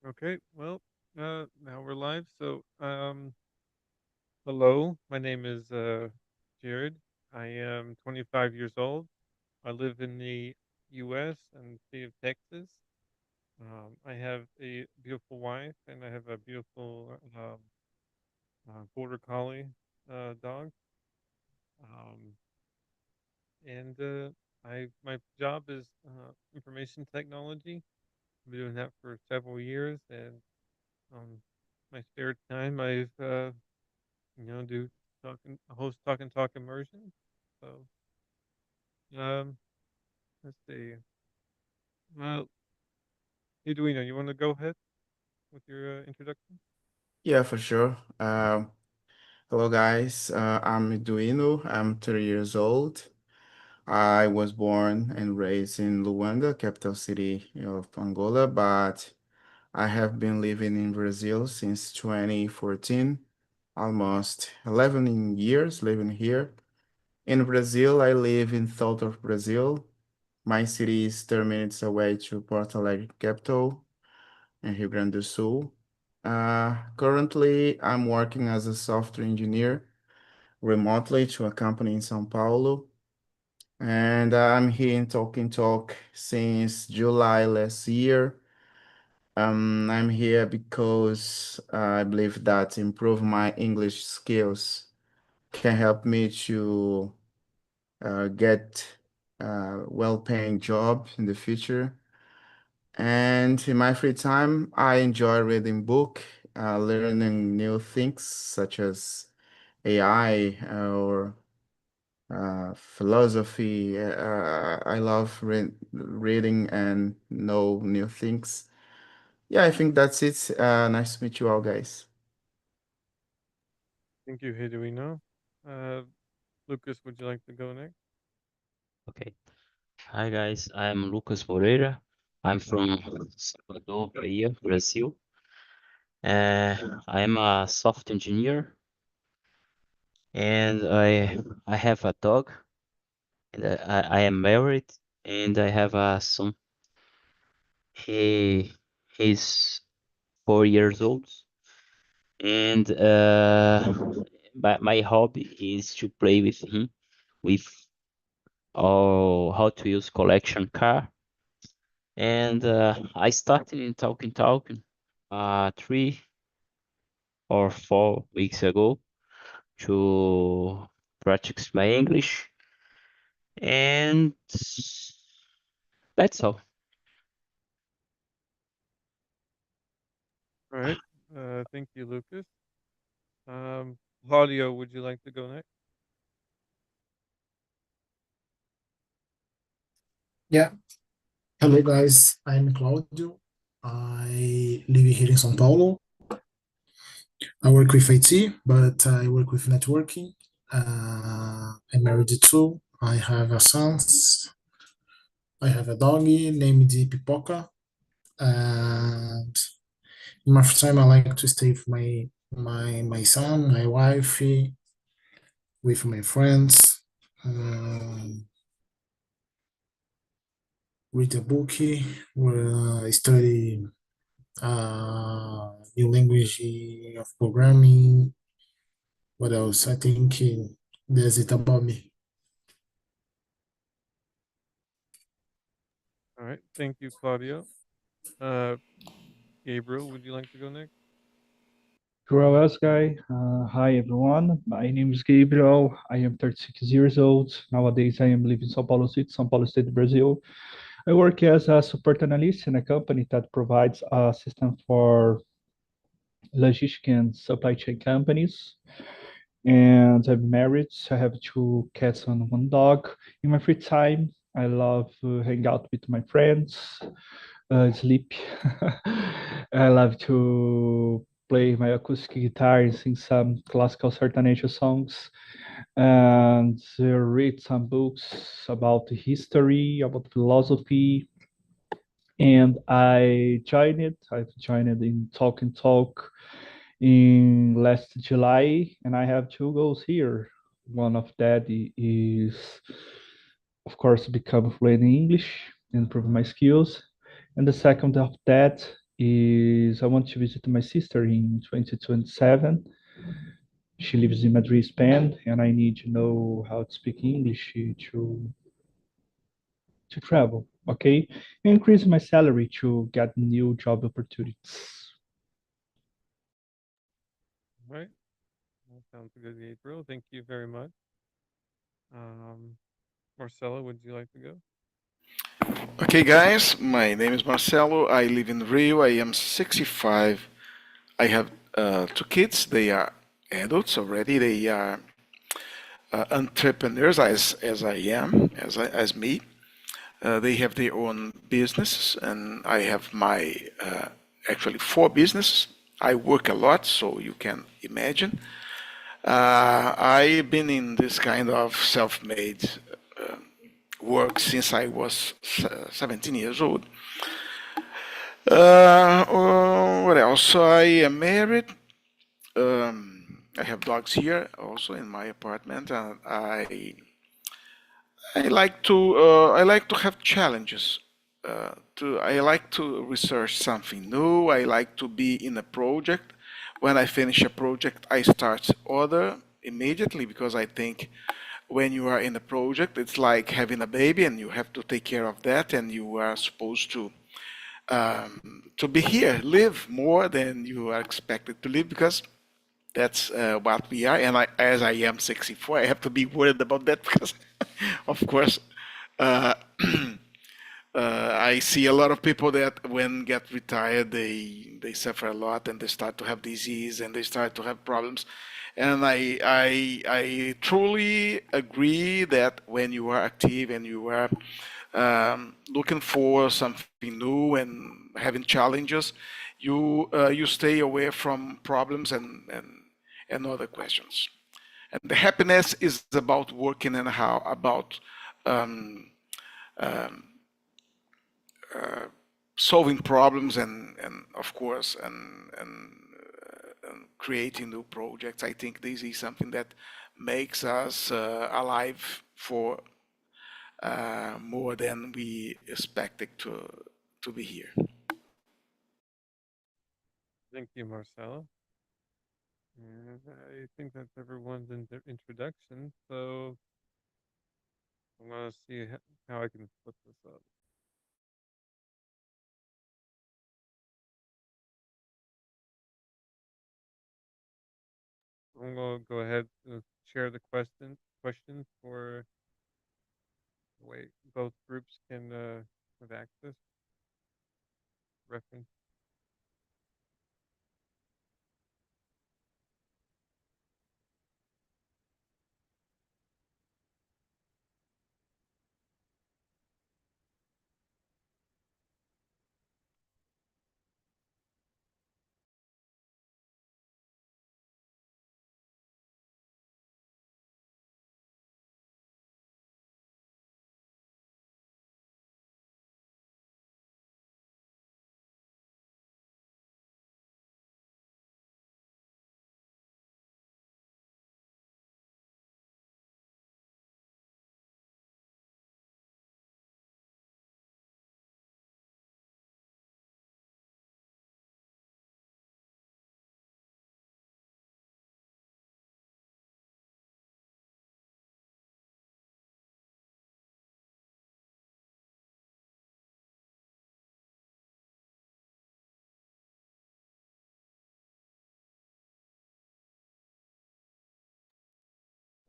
Okay, well, now we're live. Hello, my name is Jared. I am 25 years old. I live in the U.S. and state of Texas. I have a beautiful wife, and I have a beautiful border collie dog. Um, and I my job is information technology. I've been doing that for several years, and um, my spare time, do host talk and talk immersion. So, um, let's see. Well, Eduino, you want to go ahead with your introduction? Yeah, for sure. Hello, guys. I'm Duino. I'm 30 years old. I was born and raised in Luanda, capital city of Angola, but I have been living in Brazil since 2014, almost 11 years living here. In Brazil, I live in south of Brazil. My city is 30 minutes away to Porto Alegre, capital, in Rio Grande do Sul. Currently, I'm working as a software engineer remotely to a company in São Paulo. And I'm here in Talking Talk since July last year. I'm here because I believe that improve my English skills can help me to get a well-paying job in the future. And in my free time, I enjoy reading book, learning new things such as AI or philosophy. I love reading and know new things. Yeah, I think that's it. Nice to meet you all, guys. Thank you, Eduino. Uh, Lucas, would you like to go next? Okay. Hi guys, I'm Lucas Moreira. I'm from Salvador, Bahia, Brazil. I'm a software engineer and I have a dog and I am married and I have a son. He's 4 years old and my hobby is to play with him with how to use collection car. And I started in talking 3 or 4 weeks ago to practice my English, and that's all. All right. Thank you, Lucas. Claudio, would you like to go next? Yeah. Hello, guys. I'm Claudio. I live here in São Paulo. I work with IT, but I work with networking. I'm married too. I have a son. I have a doggy named Pipoca. And in my free time, I like to stay with my son, my wife, with my friends. Read a book, study new language of programming. What else? I think that's it about me. All right. Thank you, Claudio. Uh, Gabriel, would you like to go next? Hello, guy. Hi, everyone. My name is Gabriel. I am 36 years old. Nowadays, I am living in São Paulo City, São Paulo State, Brazil. I work as a support analyst in a company that provides a system for logistic and supply chain companies. And I'm married. I have 2 cats and 1 dog. In my free time, I love hang out with my friends, sleep. I love to play my acoustic guitar and sing some classical Sertanejo songs and read some books about history, about philosophy. And I've joined in Talk and Talk in last July, and I have 2 goals here. One of that is, of course, become fluent in English, improve my skills. And the second of that is I want to visit my sister in 2027. She lives in Madrid, Spain, and I need to know how to speak English to travel, okay? Increase my salary to get new job opportunities. All right. That sounds good, Gabriel. Thank you very much. Marcelo, would you like to go? Okay, guys, my name is Marcelo. I live in Rio. I am 65. I have two kids. They are adults already. They are entrepreneurs, as I am, as me. They have their own businesses, and I have my actually four businesses. I work a lot, so you can imagine. I've been in this kind of self-made work since I was 17 years old. What else? I am married. I have dogs here also in my apartment, and I like to have challenges. I like to research something new. I like to be in a project. When I finish a project, I start other immediately because I think when you are in a project, it's like having a baby and you have to take care of that, and you are supposed to be here, live more than you are expected to live because that's what we are. And as I am 64, I have to be worried about that because, of course, uh, I see a lot of people that when get retired, they suffer a lot and they start to have disease and they start to have problems. And I truly agree that when you are active and you are looking for something new and having challenges, you stay away from problems and other questions. And the happiness is about working and how about um, um, solving problems and of course and creating new projects. I think this is something that makes us alive for more than we expected to be here. Thank you, Marcelo. And I think that's everyone's introduction. So I'm gonna see how I can flip this up. I'm gonna go ahead and share the questions for way both groups can have access reference.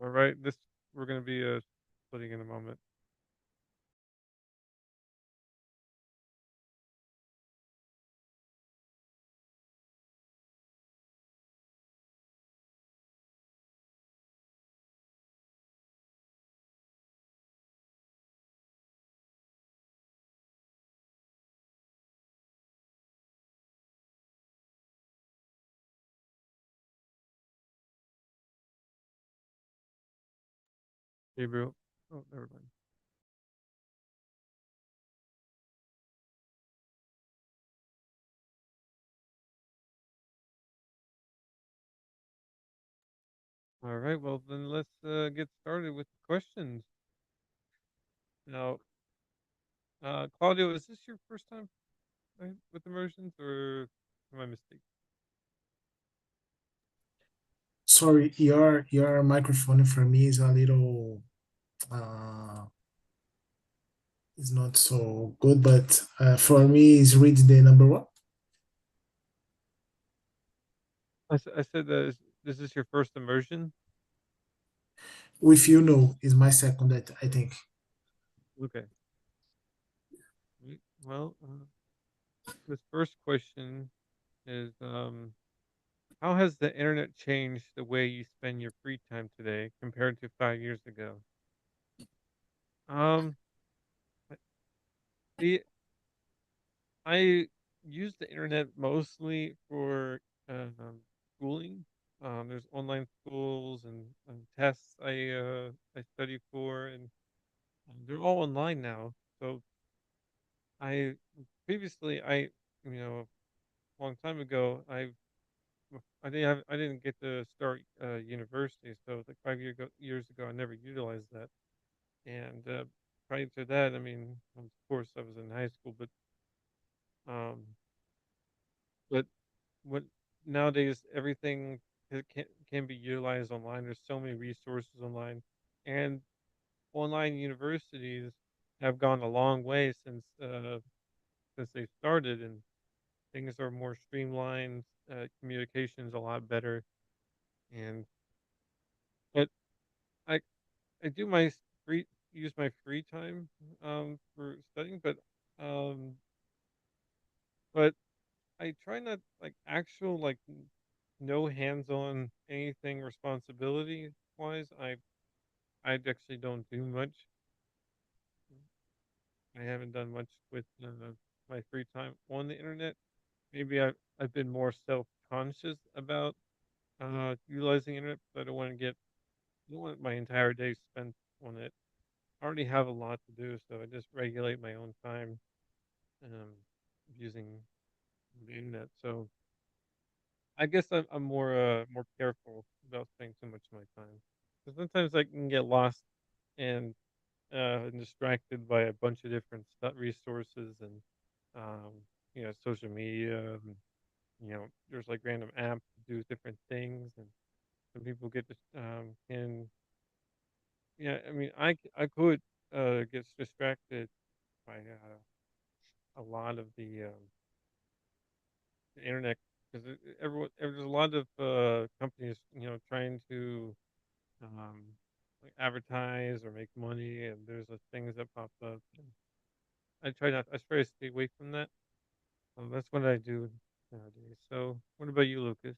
All right, this we're gonna be splitting in a moment. Gabriel. Oh, never mind. All right, well then let's get started with the questions. Now, Claudio, is this your first time with immersions, or am I mistaken? Sorry, your microphone for me is a little is not so good, but for me is read the number one. I said that this is your first immersion. With you, no, is my second. That I think. Okay. Well, this first question is how has the internet changed the way you spend your free time today compared to 5 years ago? Um, I- the I use the internet mostly for schooling. There's online schools and tests I study for, and they're all online now. So I previously a long time ago I didn't get to start university, so like 5 years ago I never utilized that. And prior to that, I mean, of course I was in high school, um, but what nowadays everything can be utilized online. There's so many resources online, and online universities have gone a long way since they started, and things are more streamlined. Communication's a lot better, and but I I do my free use my free time for studying, um but I try not like actual like no hands-on anything responsibility wise. I actually don't do much. I haven't done much with my free time on the internet. Maybe I've been more self-conscious about utilizing internet, but I don't want my entire day spent on it. I already have a lot to do, so I just regulate my own time um, using the internet. So I guess I'm more careful about spending too much of my time. Because sometimes I can get lost and distracted by a bunch of different resources and um, social media. And, there's like random apps to do different things, and some people get can I mean I could get distracted by a lot of the internet because there's a lot of companies trying to um, like advertise or make money, and there's things that pop up. And I try to stay away from that. That's what I do nowadays. So, what about you, Lucas?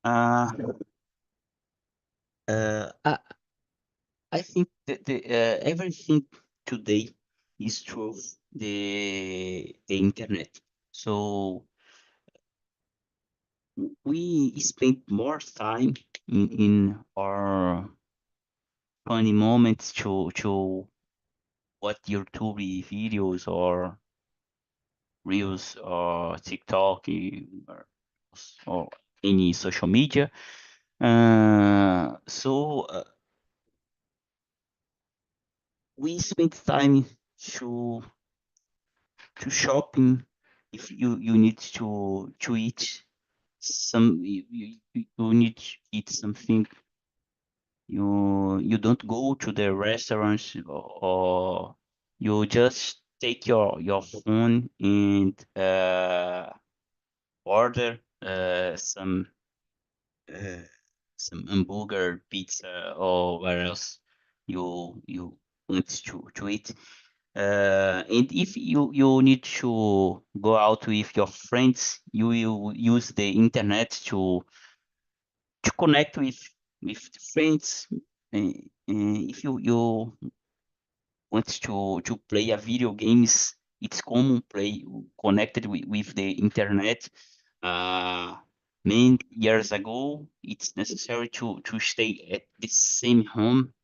Uh, uh, I, I think that everything today is through the internet. So we spend more time in our funny moments to watch YouTube videos or Reels or TikTok or any social media. So we spend time to to shopping if you need to eat you need to eat something. You don't go to the restaurants, or you just take your phone and order uh, some hamburger, pizza, or where else you want to eat. And if you need to go out with your friends, you will use the internet to connect with the friends. If you want to play a video games, it's common play connected with the internet. Uh, Many years ago, it's necessary to stay at the same home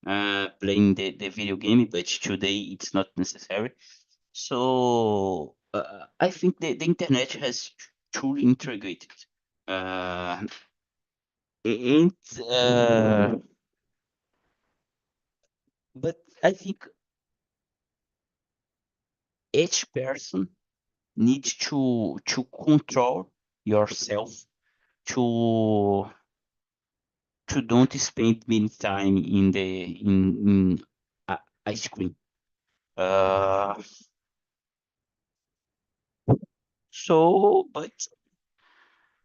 playing the video game, but today it's not necessary. So I think the internet has truly integrated. Uh, and but I think each person needs to control yourself to don't spend many time in a screen. So, but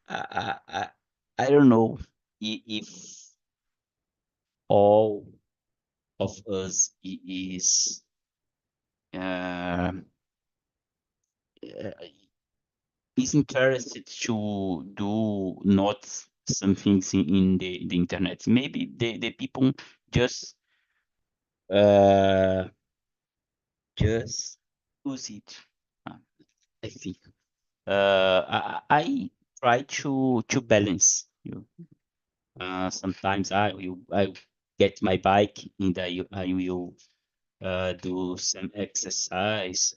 I, I, I don't know if all of us uh, is interested to do not some things in the internet. Maybe the people just uh, just use it. I think. I try to balance. Sometimes I get my bike and I will do some exercise.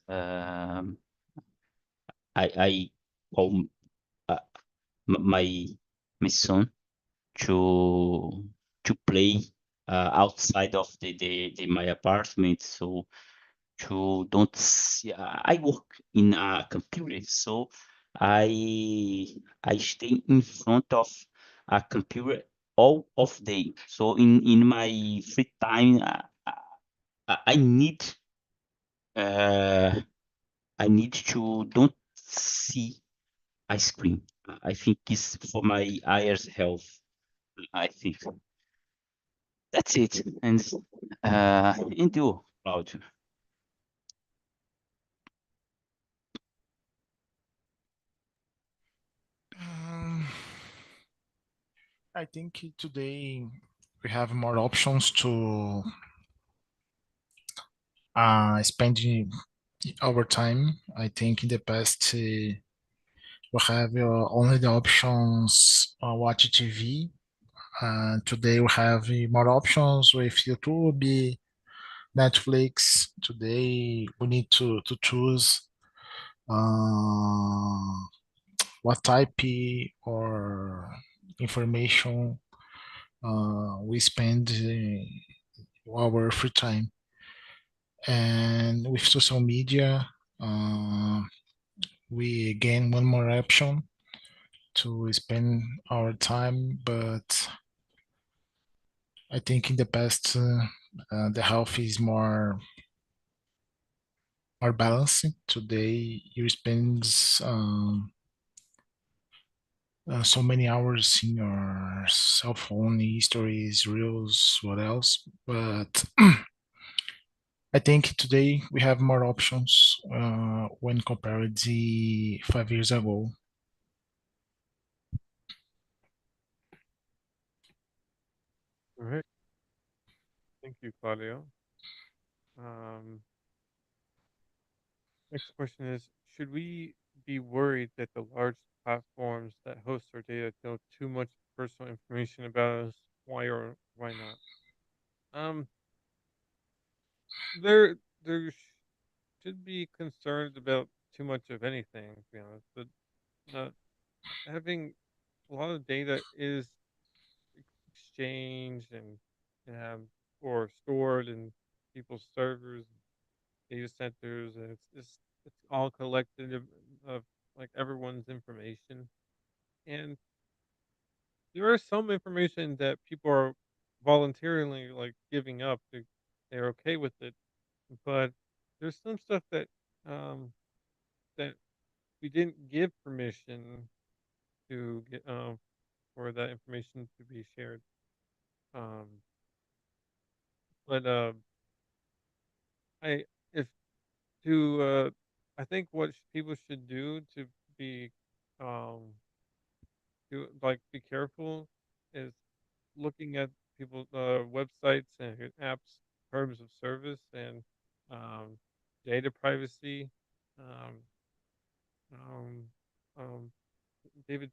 I call uh, my son to play outside of my apartment. So to don't see, I work in a computer, so I stay in front of a computer all of day. So in my free time, I need uh, I need to don't see a screen. I think it's for my eyes health. I think that's it. And you, Claudio. Um, I think today we have more options to spend our time. I think in the past we have only the options watch TV. Today we have more options with YouTube, Netflix. Today we need to choose uh, what type or information we spend our free time. And with social media, we gain one more option to spend our time, but I think in the past the health is more balanced. Today you spend so many hours in your cell phone, histories, reels, what else? But I think today we have more options when compared to 5 years ago. All right. Thank you, Claudio. Um, Next question is, should we be worried that the large platforms that host our data know too much personal information about us? Why or why not? Um, there should be concerned about too much of anything, to be honest. But uh, having a lot of data is exchanged and um, or stored in people's servers, data centers, and it's all collected of like everyone's information. And there is some information that people are voluntarily like giving up. They're okay with it, but there's some stuff um, that we didn't give permission to get for that information to be shared. Um, but I if to I think what people should do to be um to like be careful is looking at people's websites and apps terms of service and um, data privacy, um, um, um, David,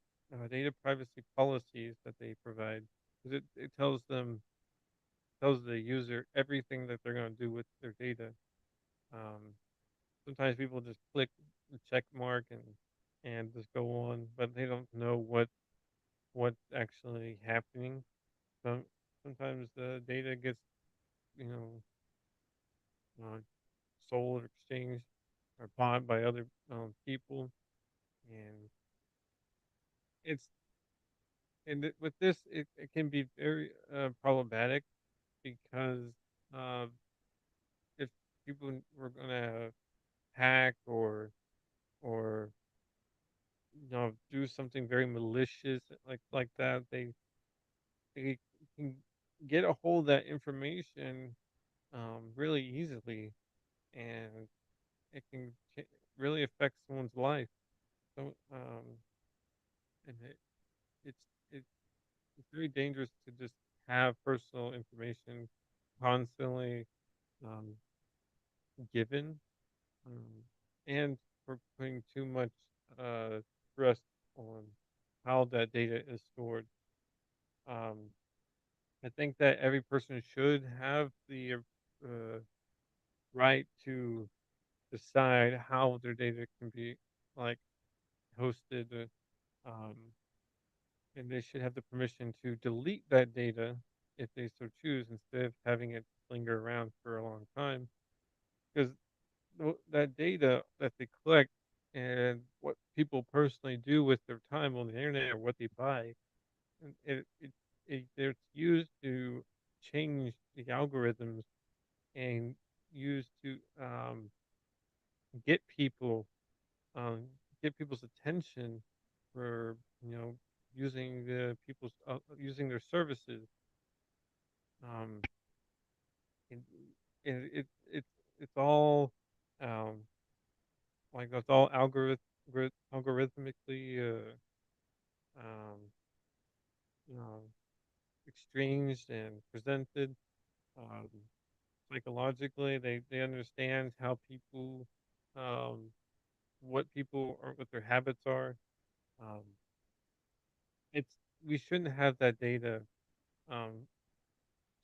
data privacy policies that they provide because it tells the user everything that they're going to do with their data. Um, Sometimes people just click the check mark and just go on, but they don't know what's actually happening. Some Sometimes the data gets you know uh, sold or exchanged are bought by other people, and it's with this it can be very problematic because uh, if people were gonna hack or do something very malicious like that, they can get a hold of that information really easily, and it can really affect someone's life. So and it's it, it's very dangerous to just have personal information constantly um, given, um, and for putting too much stress on how that data is stored. Um, I think that every person should have the right to decide how their data can be like hosted, um, and they should have the permission to delete that data if they so choose, instead of having it linger around for a long time. Because that data that they collect and what people personally do with their time on the internet or what they buy, and it's used to change the algorithms and used to get people um, get people's attention for using using their services. Um, and, and it's all um, it's all algorithmically um, you know, exchanged and presented. Um, Psychologically, they understand how people um, what their habits are. Um, it's We shouldn't have that data um,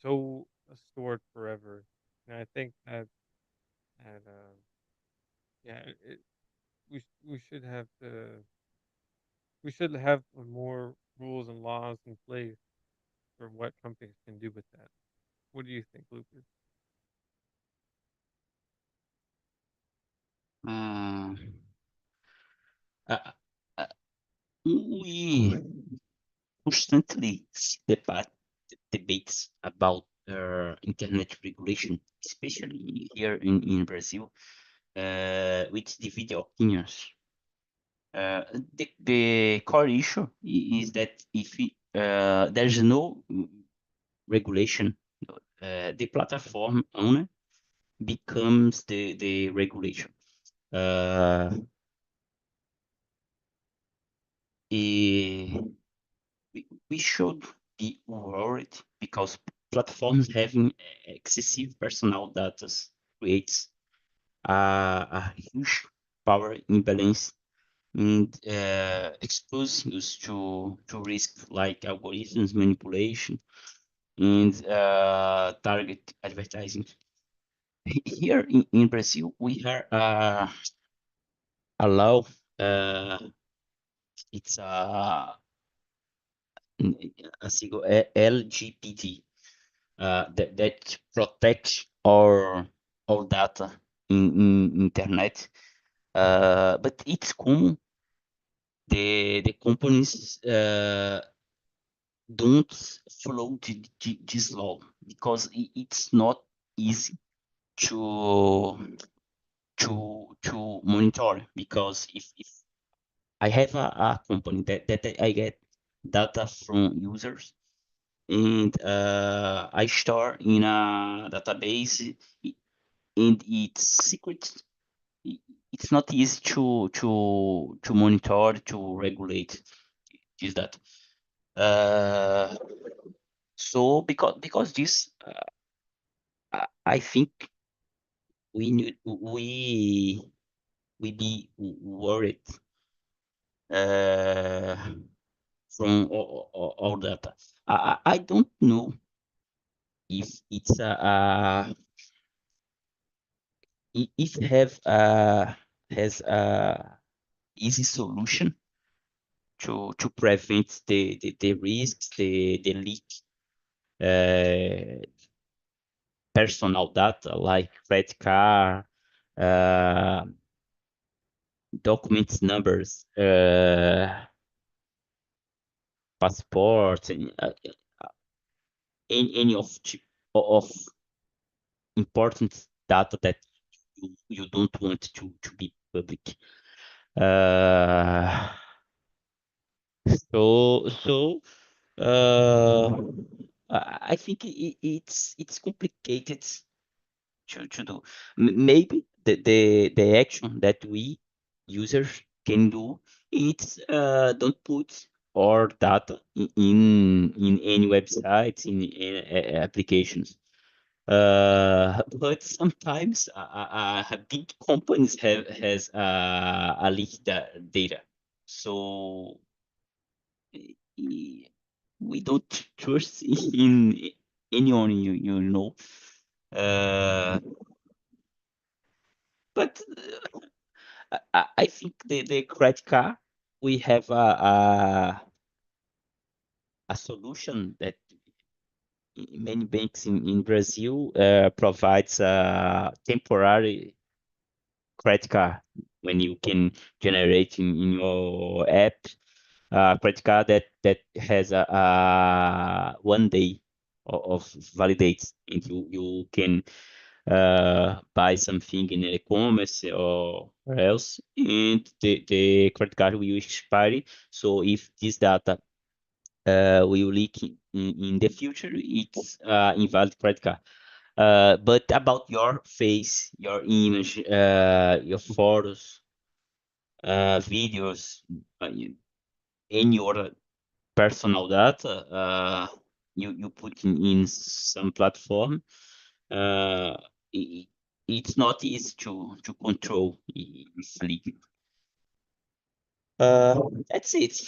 so stored forever. And I think that yeah, we should have we should have more rules and laws in place for what companies can do with that. What do you think, Lucas? Uh, uh, uh, we constantly see debates about internet regulation, especially here in Brazil, which divide opinions. The core issue is that if there's no regulation, the platform owner becomes the regulation. Eh, we should be worried because platforms having excessive personal data creates a huge power imbalance and expose us to risks like algorithms manipulation and target advertising. Here in Brazil, we have a law. It's a LGBT that protects our data in internet. But it's common the companies don't follow this law because it's not easy to to monitor, because if I have a company that I get data from users and I store in a database and it's secret, it's not easy to monitor, to regulate is that. Uh, so because this, I think we be worried uh, from all data. I don't know if it's if have has a easy solution to prevent the risks, the leak uh, personal data like credit card, uh, documents numbers, passport, and, any of important data that you don't want to be public. So I think it's complicated to do. Maybe the action that we users can do, it's don't put our data in any websites, in any applications. But sometimes big companies has a leaked data, so we don't trust in anyone, you know. But I think the credit card, we have a solution that many banks in Brazil provides a temporary credit card, when you can generate in your app credit card that has a 1 day of validates, and you can buy something in e-commerce or else, and the credit card will expire. So if this data will leak in the future, it's invalid credit card. But about your face, your image, your photos, videos, any other personal data, you put in some platform, uh, i- it's not easy to control easily. That's it.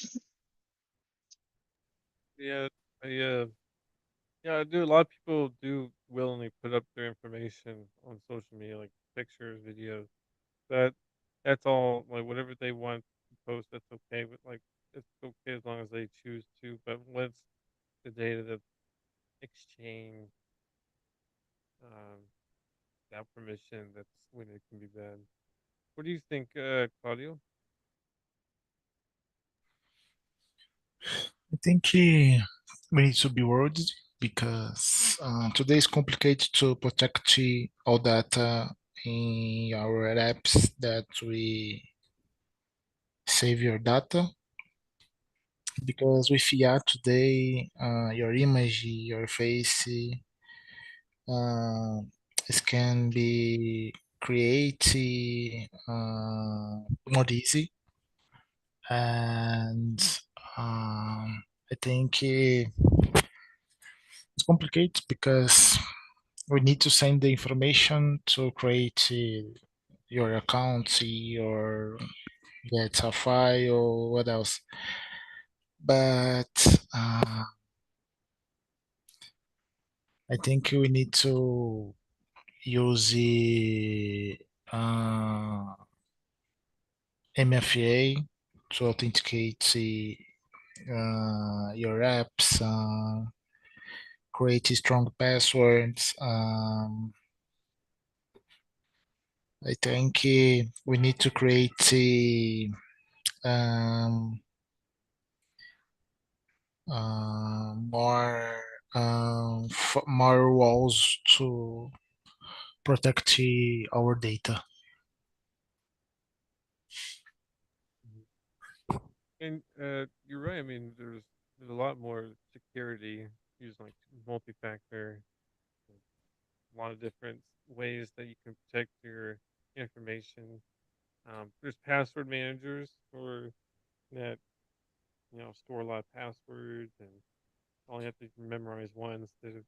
Yeah, I do. A lot of people do willingly put up their information on social media, like pictures, videos. That that's all. Like whatever they want to post, that's okay. But like it's okay as long as they choose to. But once the data that's exchanged um, without permission, that's when it can be bad. What do you think, Claudio? I think we need to be worried because today is complicated to protect all data in our apps that we save your data. Because with IA today, your image, your face, uh, it can be created more easy, and I think it's complicated because we need to send the information to create your account, or get a file, what else. But I think we need to use the MFA to authenticate your apps, create strong passwords. I think we need to create um, more more walls to protect our data. And you're right. I mean, there's a lot more security using like multi-factor, a lot of different ways that you can protect your information. There's password managers for that, store a lot of passwords, and only have to memorize one like,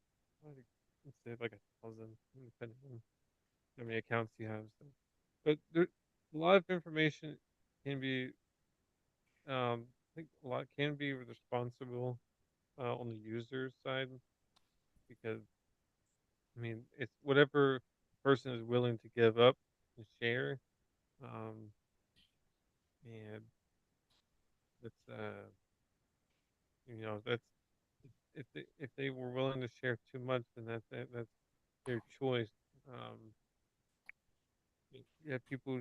instead of like 1,000, depending on how many accounts you have. So, but there, a lot of information can be, I think a lot can be responsible on the user side, because I mean it's whatever the person is willing to give up and share, um, and that's that's if they were willing to share too much, then that's their choice. Um, yeah, people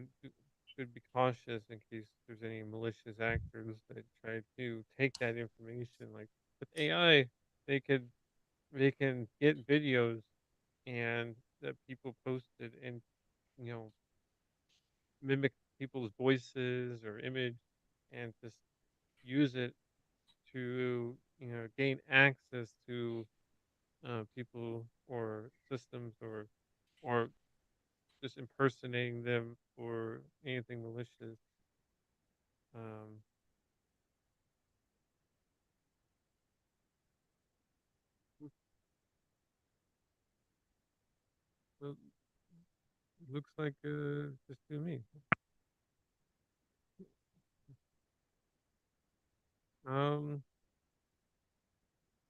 should be cautious in case there's any malicious actors that try to take that information. Like with AI, they could they can get videos and that people posted and you know mimic people's voices or image and just use it to gain access to people or systems or just impersonating them for anything malicious. Um, well, looks like just to me. Um,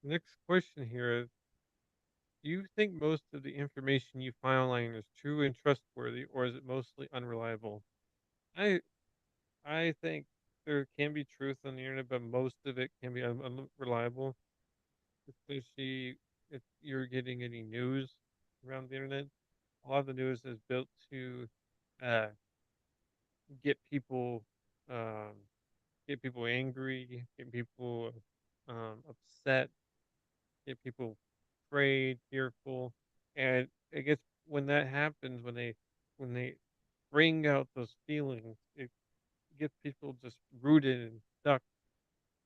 Next question here is: do you think most of the information you find online is true and trustworthy, or is it mostly unreliable? I I think there can be truth on the internet, but most of it can be unreliable, especially if you're getting any news around the internet. A lot of the news is built to uh, get people um, get people angry, get people upset, get people afraid, fearful, and I guess when that happens, when they bring out those feelings, it gets people just rooted and stuck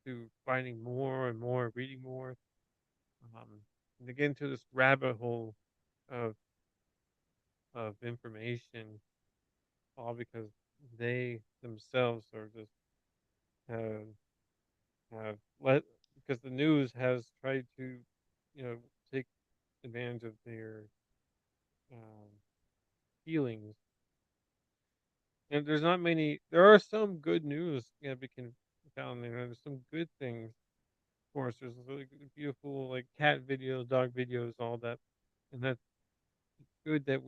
to finding more and more, reading more, um, and they get into this rabbit hole of information, all because they themselves are just have have let because the news has tried to, take advantage of their um, feelings. And there's not many. There are some good news, we can found there. There's some good things. Of course, there's really beautiful like cat videos, dog videos, all that, and that's good that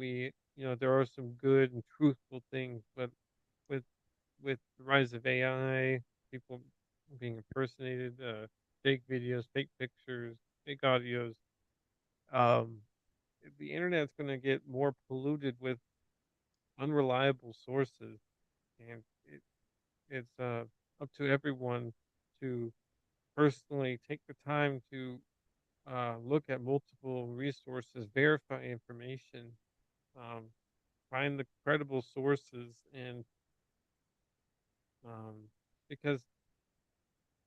there are some good and truthful things. But with the rise of AI, people being impersonated, fake videos, fake pictures, fake audios, um, the internet's going to get more polluted with unreliable sources, and it's up to everyone to personally take the time to look at multiple resources, verify information, um, find the credible sources, and because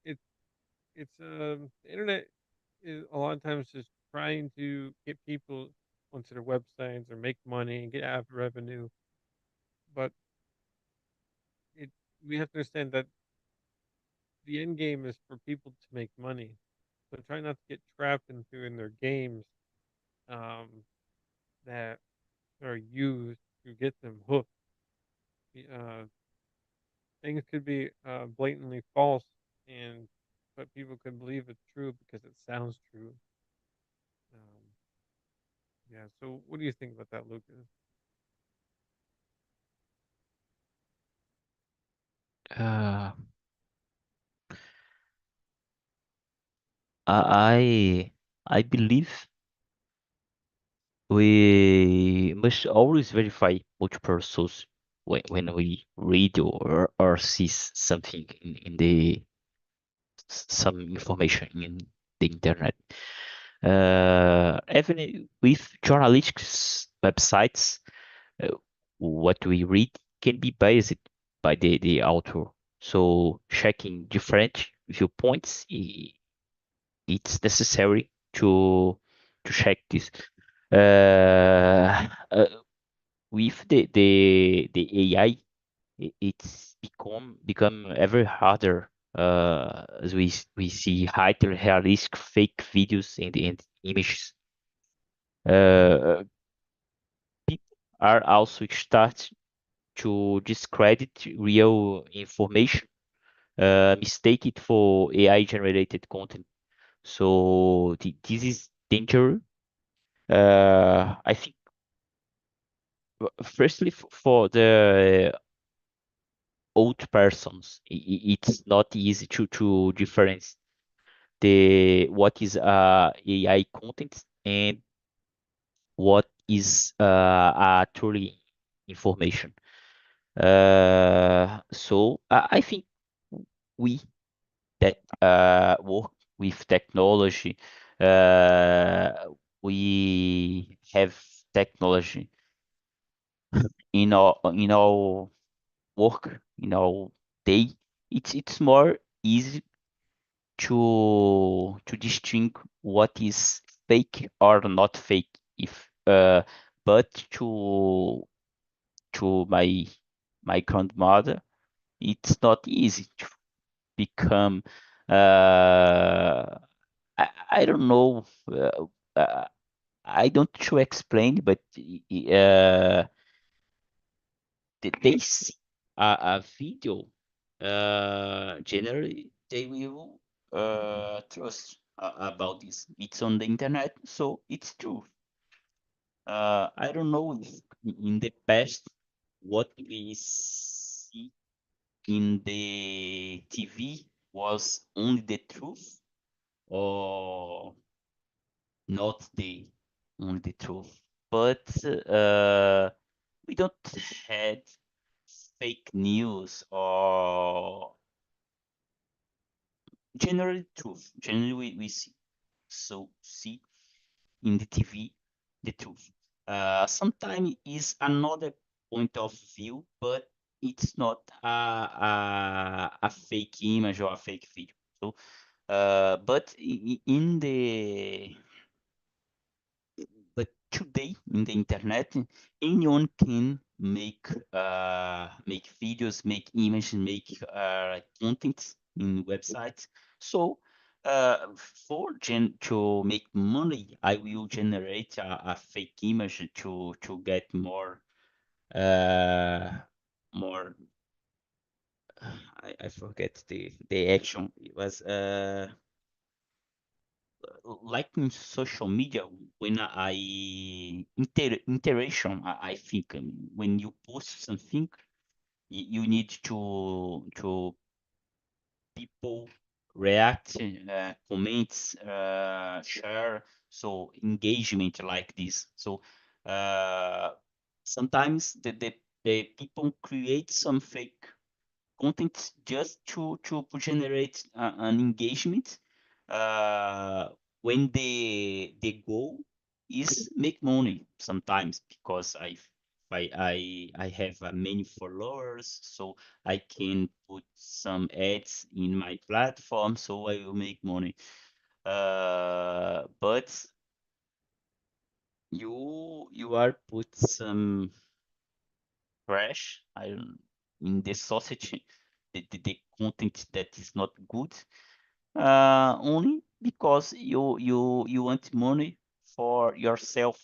it the internet is a lot of times just trying to get people onto their websites or make money and get ad revenue, but it we have to understand that the end game is for people to make money. So try not to get trapped into in their games um, that are used to get them hooked. Things could be blatantly false, and but people could believe it's true because it sounds true. Um, yeah. So, what do you think about that, Lucas? Uh, I I believe we must always verify multiple sources when we read or see something in the some information in the internet. Even with journalistic websites, uh, what we read can be biased by the author. So checking different viewpoints, it's necessary to check this. Uh, uh, with the AI, it's become ever harder as we see highly realistic fake videos and images. Uh, People are also start to discredit real information, mistake it for AI generated content. So this is danger. I think firstly for the old persons, it's not easy to difference the what is AI content and what is truly information. So I think we that work with technology, we have technology in our work, in our day. It's more easy to distinguish what is fake or not fake. If but to my grandmother, it's not easy to become. I don't know. I don't to explain, but they see a video. Generally, they will trust about this. It's on the internet, so it's true. I don't know if in the past what we see in the TV was only the truth or not the only the truth. But we don't had fake news or generally truth. Generally, we see in the TV the truth. Sometimes is another point of view, but it's not a fake image or a fake video. So, but in the but today in the internet, anyone can make videos, make images, make content in websites. So to make money, I will generate a fake image to get more. I forget the action. It was like in social media when interaction. I think when you post something, you need to people react, comments, share, so engagement like this. So sometimes the people create some fake content just to generate an engagement when the goal is make money sometimes because I have many followers, so I can put some ads in my platform, so I will make money. But you are put some trash in the sausage, the content that is not good, only because you want money for yourself.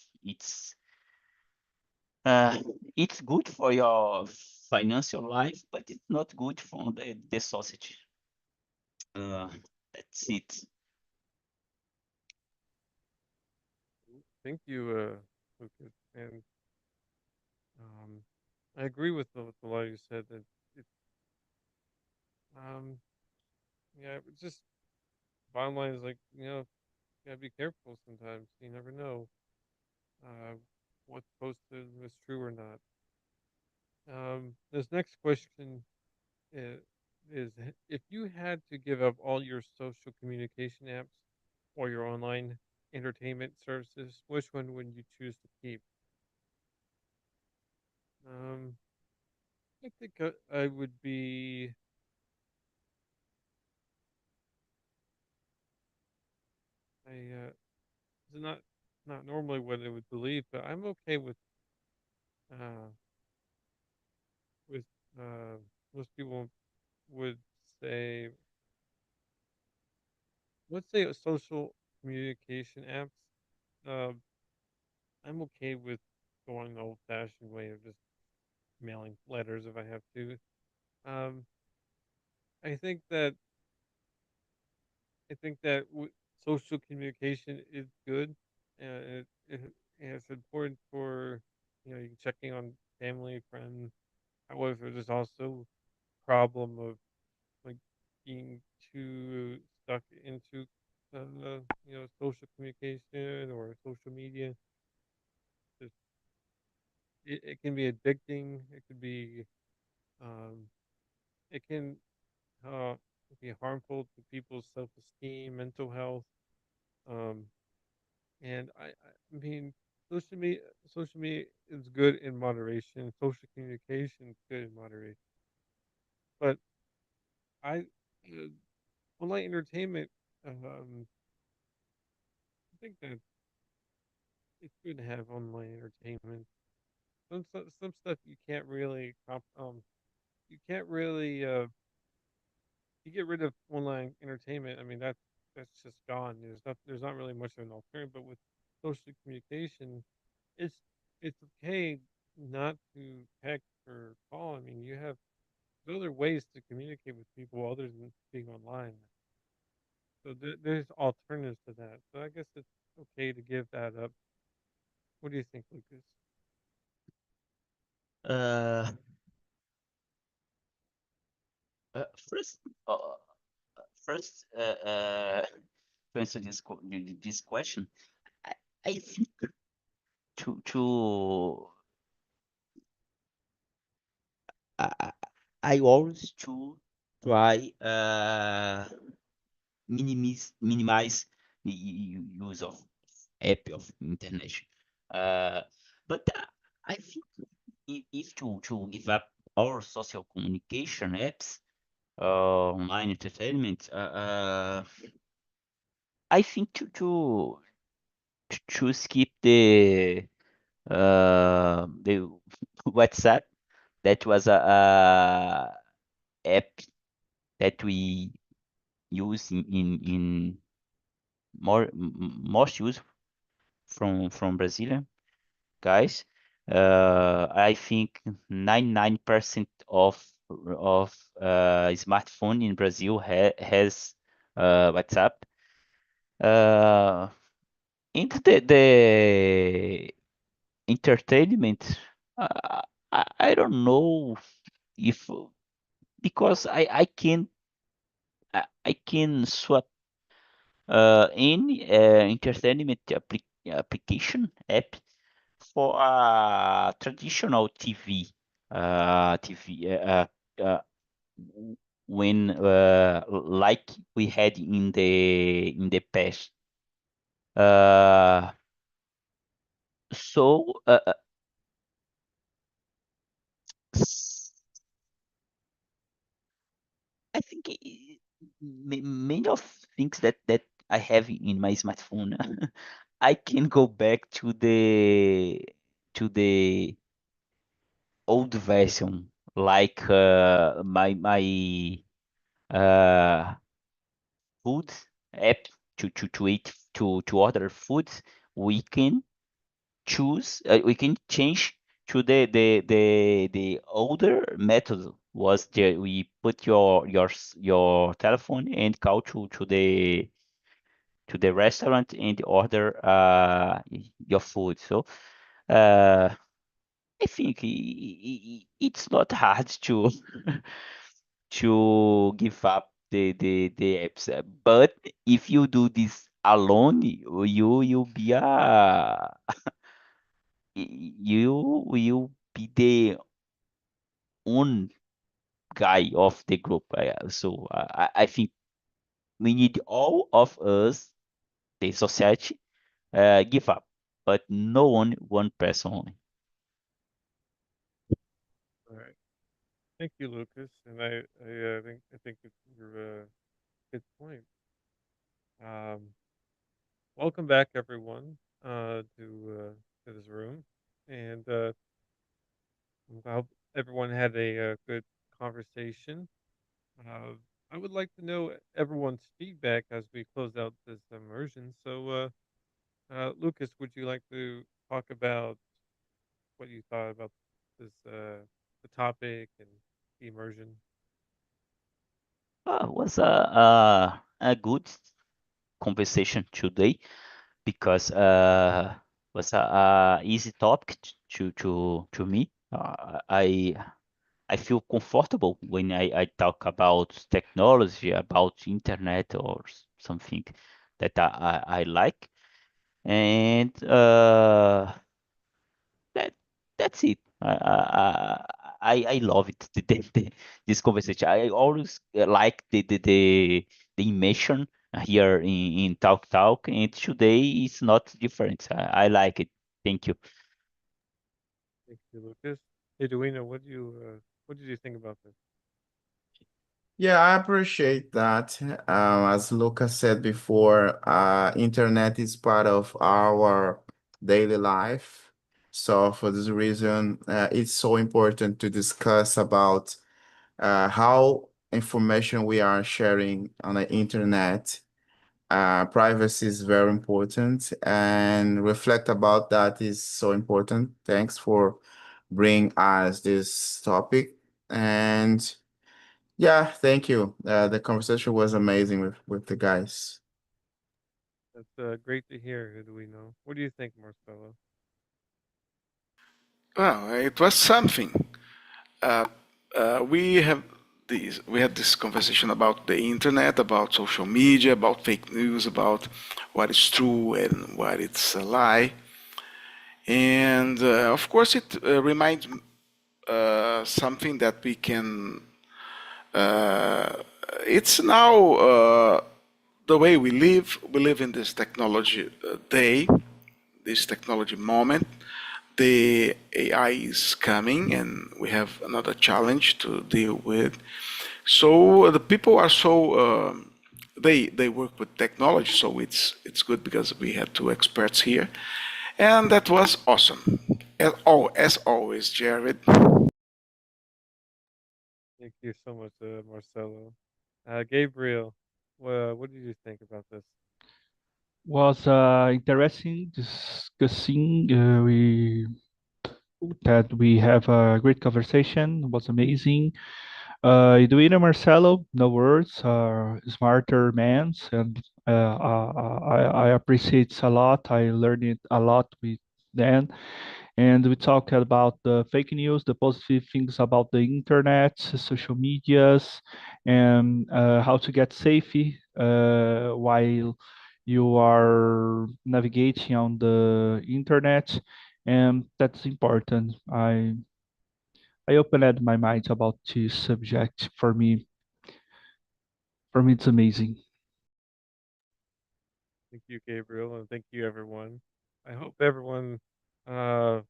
Uh, it's good for your financial life, but it's not good for the sausage. Uh, that's it. Thank you, Lucas. And um, I agree with a lot you said that it, um, yeah, it's just bottom line is like, you gotta be careful sometimes. You never know uh, what's posted is true or not. This next question is, if you had to give up all your social communication apps or your online entertainment services, which one would you choose to keep? Um, I think I would be. It's not normally what I would believe, but I'm okay uh with uh most people would say, let's say social communication apps. Uh, I'm okay with going the old-fashioned way of just mailing letters if I have to. Um, I think that social communication is good. And it's important for you checking on family, friends. However, there's also problem of like being too stuck into social communication or social media. Just, it can be addicting. It could be um, it can be harmful to people's self-esteem, mental health. Um, and I mean, social media is good in moderation. Social communication is good in moderation. But uh, online entertainment, I think that it's good to have online entertainment. Some stuff you can't really you can't really you get rid of online entertainment. I mean that's just gone. There's not really much of an alternative. But with social communication, it's it's okay not to text or call. I mean you have other ways to communicate with people other than being online. So there's alternatives to that. So I guess it's okay to give that up. What do you think, Lucas? Uh, first, first, to answer this question, I, I think to I, I always to try minimize the use of app of internet. Uh, but I think if to give up our social communication apps, online entertainment, I think to skip the WhatsApp. That was a app that we use in most use from Brazilian guys. I think 99% of smartphone in Brazil has WhatsApp. And the entertainment, I don't know if because I can swap any entertainment application app for a traditional TV. TV uh, when like we had in the past. Uh, so I think many of things that I have in my smartphone, I can go back to the old version, like my uh food app to eat to order food. We can choose. We can change to the older method was the we put your telephone and call to the restaurant and order your food. So uh, I think it's not hard to to give up the apps. But if you do this alone, you'll be a you will be the own guy of the group. So I think we need all of us, the society, give up, but no one person only. All right. Thank you, Lucas. And I think it's your good point. Um, welcome back, everyone, to this room, and I hope everyone had a good conversation. Uh, I would like to know everyone's feedback as we close out this immersion. So, Lucas, would you like to talk about what you thought about this, the topic and the immersion? Was a good conversation today because was a easy topic to me. I feel comfortable when I talk about technology, about internet or something that I like. And that that's it. I love it. This conversation. I always like the immersion here in Talk Talk, and today is not different. I like it. Thank you. Thank you, Lucas. Hey, Duino, what did you think about this? Yeah, I appreciate that. As Lucas said before, internet is part of our daily life. So for this reason, it's so important to discuss about how information we are sharing on the internet. Privacy is very important, and reflect about that is so important. Thanks for bringing us this topic. And yeah, thank you. The conversation was amazing with the guys. That's great to hear, Duino. What do you think, Marcelo? Well, it was something. Uh, we have we had this conversation about the internet, about social media, about fake news, about what is true and what it's a lie. And of course, it reminds something that we can. It's now the way we live. We live in this technology day, this technology moment. The AI is coming, and we have another challenge to deal with. So the people are so they work with technology, so it's good because we had two experts here, and that was awesome. As always, Jared. Thank you so much, Marcelo. Gabriel, what did you think about this? Was interesting discussing. We have a great conversation. It was amazing. Eduino Marcelo, no words, are smarter mans, and I appreciate a lot. I learned it a lot with Dan, and we talked about the fake news, the positive things about the internet, social medias, and how to get safety while you are navigating on the internet, and that's important. I opened my mind about this subject. For me, it's amazing. Thank you, Gabriel, and thank you, everyone. I hope everyone, uh,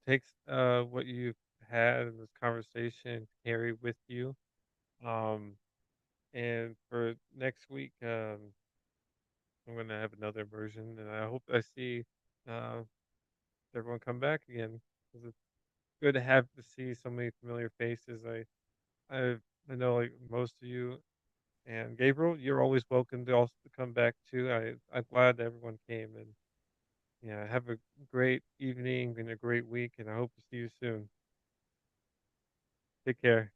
takes what you've had in this conversation, carry with you. Um, and for next week, I'm gonna have another version, and I hope I see uh, everyone come back again. 'Cause it's good to have to see so many familiar faces. I know like most of you, and Gabriel, you're always welcome to also come back too. I'm glad that everyone came, and yeah, have a great evening and a great week, and I hope to see you soon. Take care.